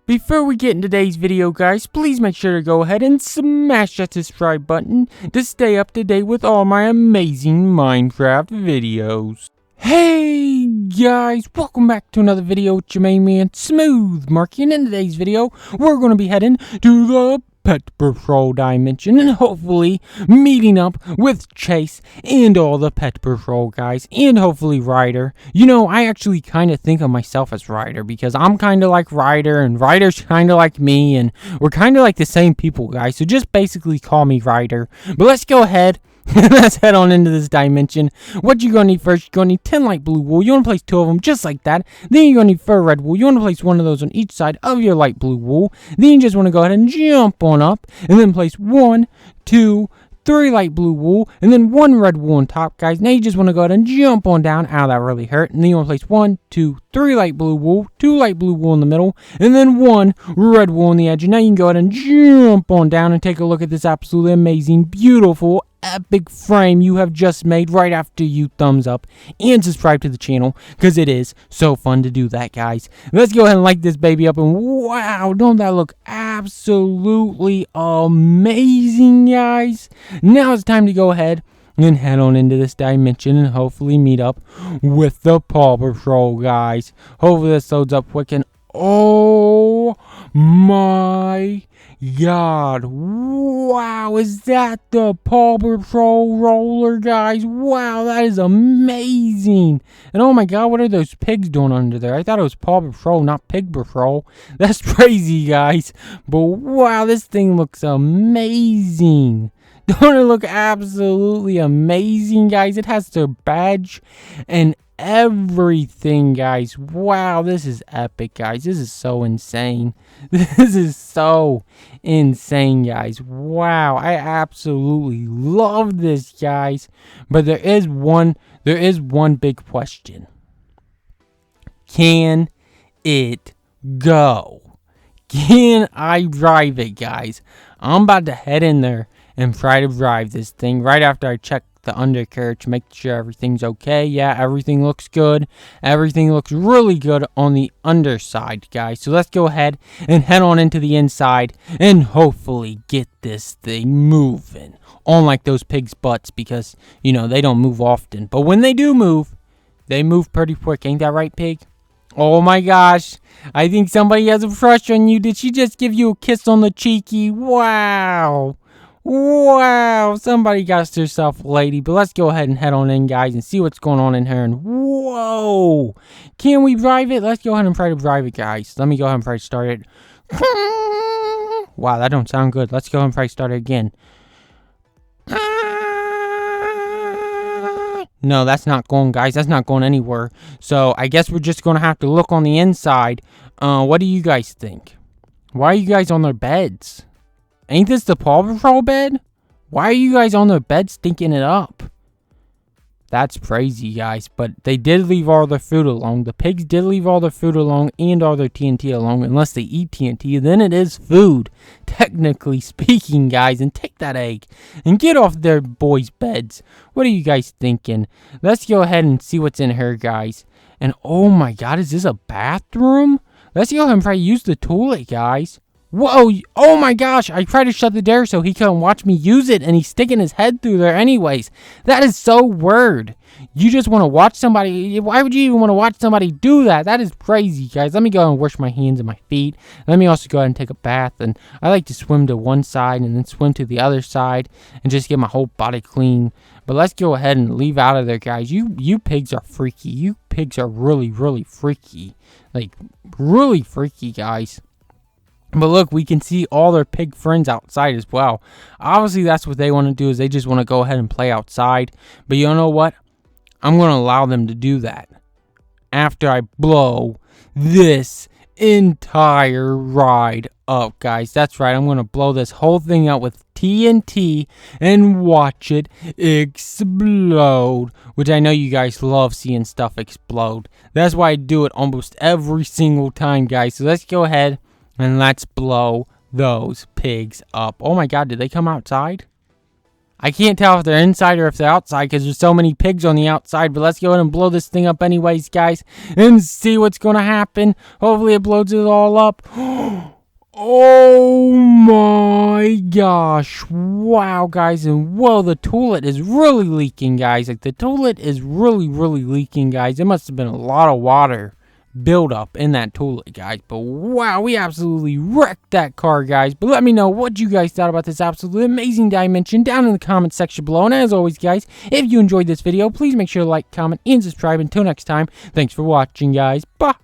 Before we get in today's video, guys, please make sure to go ahead and smash that subscribe button to stay up to date with all my amazing Minecraft videos. Hey guys, welcome back to another video with your main man, Smooth Marky, and in today's video, we're going to be heading to the Pet Patrol dimension and hopefully meeting up with Chase and all the Pet Patrol guys and hopefully Ryder. You know, I actually kind of think of myself as Ryder because I'm kind of like Ryder and Ryder's kind of like me and we're kind of like the same people, guys. So just basically call me Ryder. But let's go ahead. Let's head on into this dimension. What you're going to need first, you're going to need 10 light blue wool. You want to place 2 of them just like that. Then you're going to need fur red wool. You want to place 1 of those on each side of your light blue wool. Then you just want to go ahead and jump on up and then place 1, 2, 3 light blue wool and then 1 red wool on top, guys. Now you just want to go ahead and jump on down. Ow, that really hurt. And then you want to place 1, 2, 3 light blue wool, 2 light blue wool in the middle, and then 1 red wool on the edge. And now you can go ahead and jump on down and take a look at this absolutely amazing, beautiful, epic frame you have just made right after you thumbs up and subscribe to the channel because it is so fun to do that, guys. Let's go ahead and like this baby up, and wow, don't that look absolutely amazing, guys? Now it's time to go ahead and head on into this dimension and hopefully meet up with the Paw Patrol guys. Hopefully this loads up quick, and oh my God, wow, is that the Paw Patrol roller, guys? Wow, that is amazing. And oh my God, what are those pigs doing under there? I thought it was Paw Patrol, not Pig Patrol. That's crazy, guys. But wow, this thing looks amazing. Don't it look absolutely amazing, guys? It has their badge and everything, guys. Wow, this is epic, guys. This is so insane. This is so insane, guys. Wow, I absolutely love this, guys. But there is one big question. Can it go? Can I drive it, guys? I'm about to head in there and try to drive this thing right after I check the undercarriage to make sure everything's okay. Yeah, everything looks good. Everything looks really good on the underside, guys. So let's go ahead and head on into the inside and hopefully get this thing moving. Unlike those pigs' butts, because, you know, they don't move often. But when they do move, they move pretty quick. Ain't that right, pig? Oh my gosh, I think somebody has a crush on you. Did she just give you a kiss on the cheeky? Wow. Wow, somebody got herself a lady. But let's go ahead and head on in, guys, and see what's going on in here. And whoa, can we drive it? Let's go ahead and try to drive it, guys. Let me go ahead and try to start it. Wow, that don't sound good. Let's go ahead and try to start it again. No, that's not going, guys. That's not going anywhere. So I guess we're just going to have to look on the inside. What do you guys think? Why are you guys on their beds? Ain't this the Paw Patrol bed? Why are you guys on their bed stinking it up? That's crazy, guys. But they did leave all their food alone. The pigs did leave all their food alone and all their TNT alone. Unless they eat TNT, then it is food. Technically speaking, guys. And take that egg and get off their boys' beds. What are you guys thinking? Let's go ahead and see what's in here, guys. And oh my God, is this a bathroom? Let's go ahead and try to use the toilet, guys. Whoa, oh my gosh, I tried to shut the door so he couldn't watch me use it, and he's sticking his head through there anyways. That is so weird. You just want to watch somebody, why would you even want to watch somebody do that? That is crazy, guys. Let me go and wash my hands and my feet. Let me also go ahead and take a bath, and I like to swim to one side and then swim to the other side and just get my whole body clean. But let's go ahead and leave out of there, guys. You pigs are freaky. You pigs are really, really freaky. Like, really freaky, guys. But look, we can see all their pig friends outside as well. Obviously, that's what they want to do, is they just want to go ahead and play outside. But you know what? I'm going to allow them to do that after I blow this entire ride up, guys. That's right. I'm going to blow this whole thing out with TNT and watch it explode, which I know you guys love seeing stuff explode. That's why I do it almost every single time, guys. So let's go ahead and let's blow those pigs up. Oh my God, did they come outside? I can't tell if they're inside or if they're outside because there's so many pigs on the outside. But let's go ahead and blow this thing up anyways, guys, and see what's going to happen. Hopefully it blows it all up. Oh my gosh. Wow, guys. And whoa, the toilet is really leaking, guys. Like, the toilet is really leaking, guys. It must have been a lot of water build up in that toilet, guys. But wow, we absolutely wrecked that car, guys. But let me know what you guys thought about this absolutely amazing dimension down in the comment section below. And as always, guys, if you enjoyed this video, please make sure to like, comment, and subscribe. Until next time, thanks for watching, guys. Bye.